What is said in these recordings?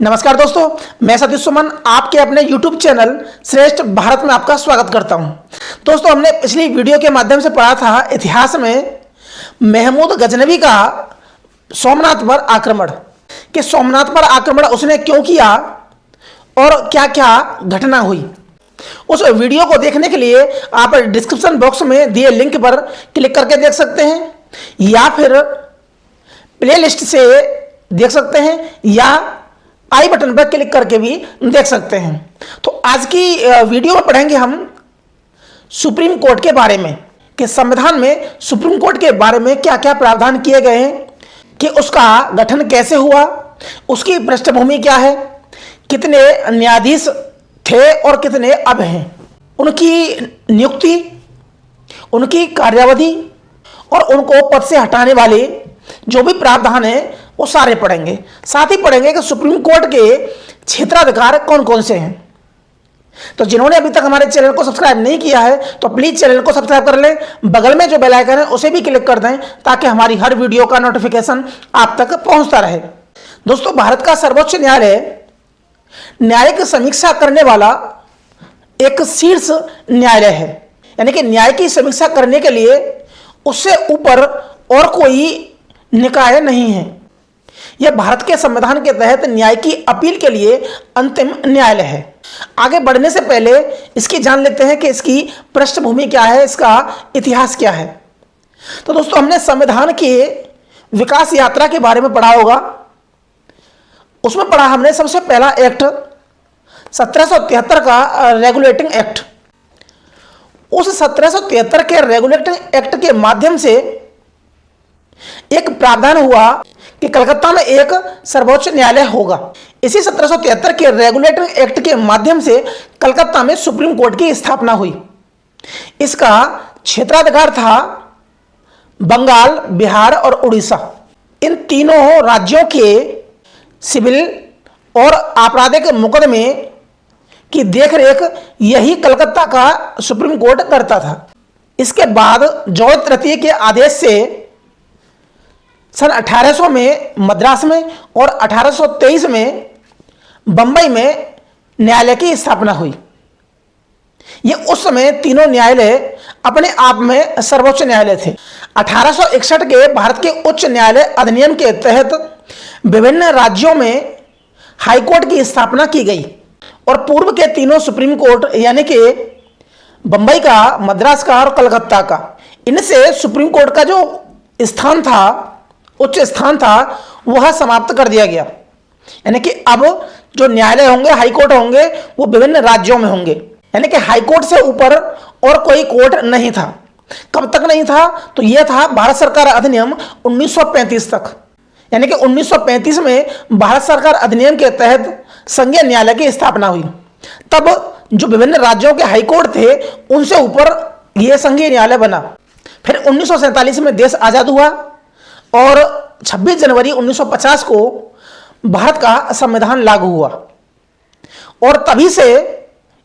नमस्कार दोस्तों, मैं सतीश सुमन आपके अपने YouTube चैनल श्रेष्ठ भारत में आपका स्वागत करता हूं। दोस्तों, हमने पिछली वीडियो के माध्यम से पढ़ा था इतिहास में महमूद गजनवी का सोमनाथ पर आक्रमण, कि सोमनाथ पर आक्रमण उसने क्यों किया और क्या क्या घटना हुई। उस वीडियो को देखने के लिए आप डिस्क्रिप्शन बॉक्स में दिए लिंक पर क्लिक करके देख सकते हैं, या फिर प्लेलिस्ट से देख सकते हैं, या आई बटन पर क्लिक करके भी देख सकते हैं। तो आज की वीडियो में पढ़ेंगे हम सुप्रीम कोर्ट के बारे में, कि संविधान में सुप्रीम कोर्ट के बारे में क्या क्या प्रावधान किए गए हैं, कि उसका गठन कैसे हुआ, उसकी पृष्ठभूमि क्या है, कितने न्यायाधीश थे और कितने अब हैं, उनकी नियुक्ति, उनकी कार्यावधि और उनको पद से हटाने वाले जो भी प्रावधान है वो सारे पढ़ेंगे। साथ ही पढ़ेंगे कि सुप्रीम कोर्ट के क्षेत्राधिकार कौन कौन से हैं। तो जिन्होंने अभी तक हमारे चैनल को सब्सक्राइब नहीं किया है तो प्लीज चैनल को सब्सक्राइब कर लें, बगल में जो बेल आइकन है उसे भी क्लिक कर दें ताकि हमारी हर वीडियो का नोटिफिकेशन आप तक पहुंचता रहे। दोस्तों, भारत का सर्वोच्च न्यायालय न्यायिक समीक्षा करने वाला एक शीर्ष न्यायालय है, यानी कि न्याय की समीक्षा करने के लिए उससे ऊपर और कोई निकाय नहीं है। यह भारत के संविधान के तहत न्याय की अपील के लिए अंतिम न्यायालय है। आगे बढ़ने से पहले इसकी जान लेते हैं कि इसकी पृष्ठभूमि क्या है, इसका इतिहास क्या है। तो दोस्तों, हमने संविधान के विकास यात्रा के बारे में पढ़ा होगा। उसमें पढ़ा हमने सबसे पहला एक्ट 1773 का रेगुलेटिंग एक्ट। उस 1773 के रेगुलेटिंग एक्ट के माध्यम से एक प्रावधान हुआ कि कलकत्ता में एक सर्वोच्च न्यायालय होगा। इसी 1773 के रेगुलेटिंग एक्ट के माध्यम से कलकत्ता में सुप्रीम कोर्ट की स्थापना हुई। इसका क्षेत्राधिकार था बंगाल, बिहार और उड़ीसा। इन तीनों राज्यों के सिविल और आपराधिक मुकदमे की देखरेख यही कलकत्ता का सुप्रीम कोर्ट करता था। इसके बाद जॉर्ज तृतीय के आदेश से सन 1800 में मद्रास में और 1823 में बंबई में न्यायालय की स्थापना हुई। ये उस समय तीनों न्यायालय अपने आप में सर्वोच्च न्यायालय थे। 1861 के भारत के उच्च न्यायालय अधिनियम के तहत विभिन्न राज्यों में हाईकोर्ट की स्थापना की गई और पूर्व के तीनों सुप्रीम कोर्ट, यानी कि बंबई का, मद्रास का और कलकत्ता का, इनसे सुप्रीम कोर्ट का जो स्थान था, उच्च स्थान था, वह समाप्त कर दिया गया। यानी कि अब जो न्यायालय होंगे, हाईकोर्ट होंगे, वो विभिन्न राज्यों में होंगे। यानी कि हाईकोर्ट से ऊपर और कोई कोर्ट नहीं था। कब तक नहीं था? तो यह था भारत सरकार अधिनियम 1935 तक। यानी कि 1935 में भारत सरकार अधिनियम के तहत संघीय न्यायालय की स्थापना हुई। तब जो विभिन्न राज्यों के हाईकोर्ट थे उनसे ऊपर यह संघीय न्यायालय बना। फिर 1947 में देश आजाद हुआ और 26 जनवरी 1950 को भारत का संविधान लागू हुआ। और तभी से,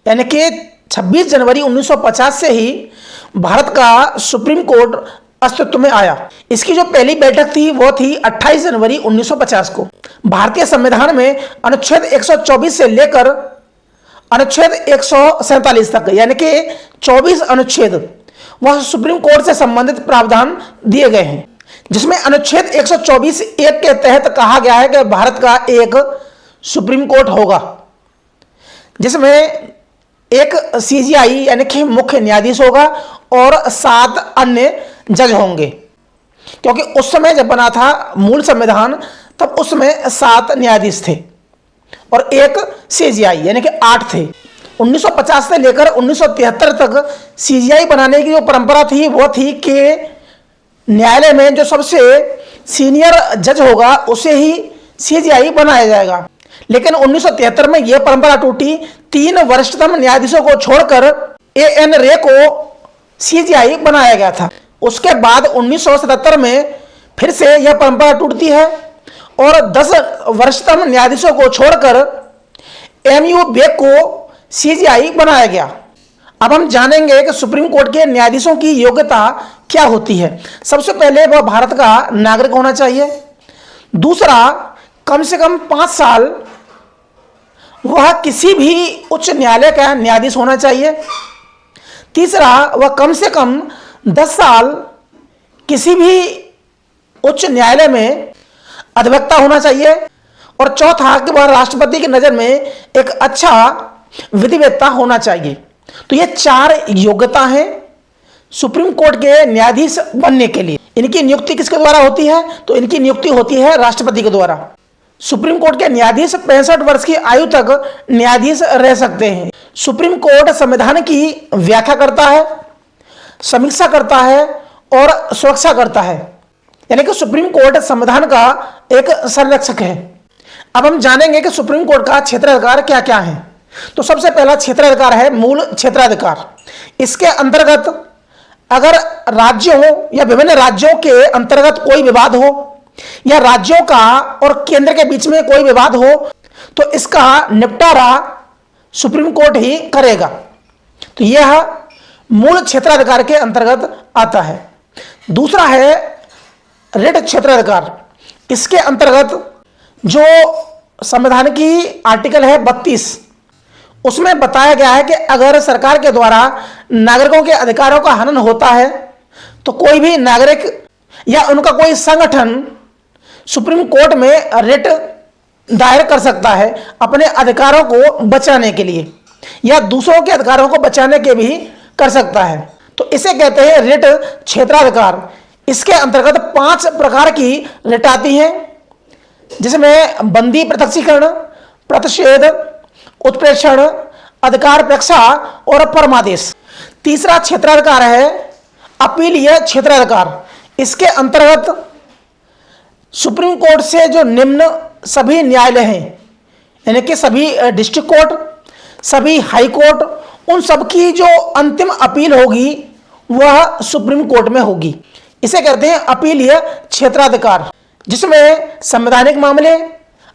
यानी कि 26 जनवरी 1950 से ही भारत का सुप्रीम कोर्ट अस्तित्व में आया। इसकी जो पहली बैठक थी वो थी 28 जनवरी 1950 को। भारतीय संविधान में अनुच्छेद 124 से लेकर अनुच्छेद 147 तक, यानी कि 24 अनुच्छेद वह सुप्रीम कोर्ट से संबंधित प्रावधान दिए गए हैं, जिसमें अनुच्छेद 124 एक के तहत कहा गया है कि भारत का एक सुप्रीम कोर्ट होगा, जिसमें एक सीजीआई यानी कि मुख्य न्यायाधीश होगा और 7 अन्य जज होंगे। क्योंकि उस समय जब बना था मूल संविधान तब उसमें 7 न्यायाधीश थे और एक सीजीआई, यानी कि 8 थे। 1950 से लेकर 1973 तक सीजीआई बनाने की जो परंपरा थी वो थी कि न्यायालय में जो सबसे सीनियर जज होगा उसे ही सीजीआई बनाया जाएगा। लेकिन 1973 में यह परंपरा टूटी। 3 वरिष्ठतम न्यायाधीशों को छोड़कर एएन रे को सीजीआई बनाया गया था। उसके बाद 1977 में फिर से यह परंपरा टूटती है और 10 वरिष्ठतम न्यायाधीशों को छोड़कर एमयू बेक को सीजीआई बनाया गया। अब हम जानेंगे कि सुप्रीम कोर्ट के न्यायाधीशों की योग्यता क्या होती है। सबसे पहले वह भारत का नागरिक होना चाहिए। दूसरा, कम से कम 5 साल वह किसी भी उच्च न्यायालय का न्यायाधीश होना चाहिए। तीसरा, वह कम से कम 10 साल किसी भी उच्च न्यायालय में अधिवक्ता होना चाहिए। और चौथा, कि वह राष्ट्रपति की नज़र में एक अच्छा विधिवेत्ता होना चाहिए। तो ये 4 योग्यता हैं सुप्रीम कोर्ट के न्यायाधीश बनने के लिए। इनकी नियुक्ति किसके द्वारा होती है? तो इनकी नियुक्ति होती है राष्ट्रपति के द्वारा। सुप्रीम कोर्ट के न्यायाधीश 65 वर्ष की आयु तक न्यायाधीश रह सकते हैं। सुप्रीम कोर्ट संविधान की व्याख्या करता है, समीक्षा करता है और सुरक्षा करता है, यानी कि सुप्रीम कोर्ट संविधान का एक संरक्षक है। अब हम जानेंगे कि सुप्रीम कोर्ट का क्षेत्राधिकार क्या क्या है। तो सबसे पहला क्षेत्राधिकार है मूल क्षेत्राधिकार। इसके अंतर्गत अगर राज्यों या विभिन्न राज्यों के अंतर्गत कोई विवाद हो या राज्यों का और केंद्र के बीच में कोई विवाद हो तो इसका निपटारा सुप्रीम कोर्ट ही करेगा। तो यह मूल क्षेत्राधिकार के अंतर्गत आता है। दूसरा है रिट क्षेत्राधिकार। इसके अंतर्गत जो संविधान की आर्टिकल है 32, उसमें बताया गया है कि अगर सरकार के द्वारा नागरिकों के अधिकारों का हनन होता है तो कोई भी नागरिक या उनका कोई संगठन सुप्रीम कोर्ट में रिट दायर कर सकता है अपने अधिकारों को बचाने के लिए या दूसरों के अधिकारों को बचाने के भी कर सकता है। तो इसे कहते हैं रिट क्षेत्राधिकार। इसके अंतर्गत 5 प्रकार की रिट आती हैं, जिसमें बंदी प्रत्यक्षीकरण, प्रतिषेध, उत्प्रेक्षण, अधिकारपेक्षा और परमादेश। तीसरा क्षेत्राधिकार है अपीलीय क्षेत्राधिकार। इसके अंतर्गत सुप्रीम कोर्ट से जो निम्न सभी न्यायालय हैं, यानी कि सभी डिस्ट्रिक्ट कोर्ट, सभी हाई कोर्ट, उन सब की जो अंतिम अपील होगी वह सुप्रीम कोर्ट में होगी। इसे कहते हैं अपीलीय क्षेत्राधिकार, जिसमें संवैधानिक मामले,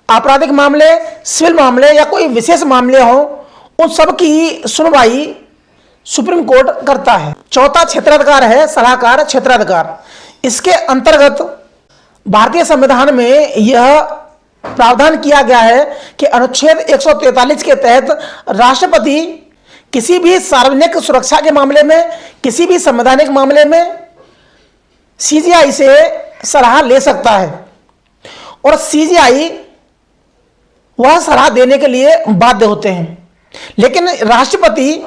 आपराधिक मामले, सिविल मामले या कोई विशेष मामले हो, उन सब की सुनवाई सुप्रीम कोर्ट करता है। चौथा क्षेत्राधिकार है सलाहकार क्षेत्राधिकार। इसके अंतर्गत भारतीय संविधान में यह प्रावधान किया गया है कि अनुच्छेद 143 के तहत राष्ट्रपति किसी भी सार्वजनिक सुरक्षा के मामले में, किसी भी संवैधानिक मामले में सीजीआई से सलाह ले सकता है और सीजीआई वह सलाह देने के लिए बाध्य होते हैं, लेकिन राष्ट्रपति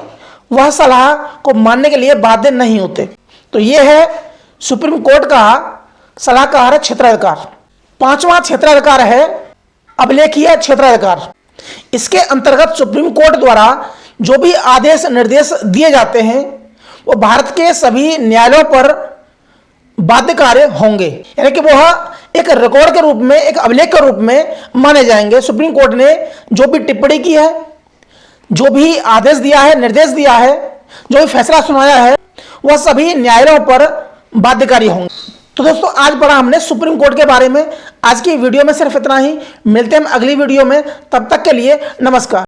वह सलाह को मानने के लिए बाध्य नहीं होते। तो यह है सुप्रीम कोर्ट का सलाहकार क्षेत्राधिकार। 5वां क्षेत्राधिकार है अभिलेखीय क्षेत्राधिकार। इसके अंतर्गत सुप्रीम कोर्ट द्वारा जो भी आदेश निर्देश दिए जाते हैं वो भारत के सभी न्यायालयों पर बाध्यकारी होंगे, यानी कि वह एक रिकॉर्ड के रूप में, एक अभिलेख के रूप में माने जाएंगे। सुप्रीम कोर्ट ने जो भी टिप्पणी की है, जो भी आदेश दिया है, निर्देश दिया है, जो भी फैसला सुनाया है, वह सभी न्यायालयों पर बाध्यकारी होंगे। तो दोस्तों, आज पढ़ा हमने सुप्रीम कोर्ट के बारे में। आज की वीडियो में सिर्फ इतना ही। मिलते हैं हम अगली वीडियो में, तब तक के लिए नमस्कार।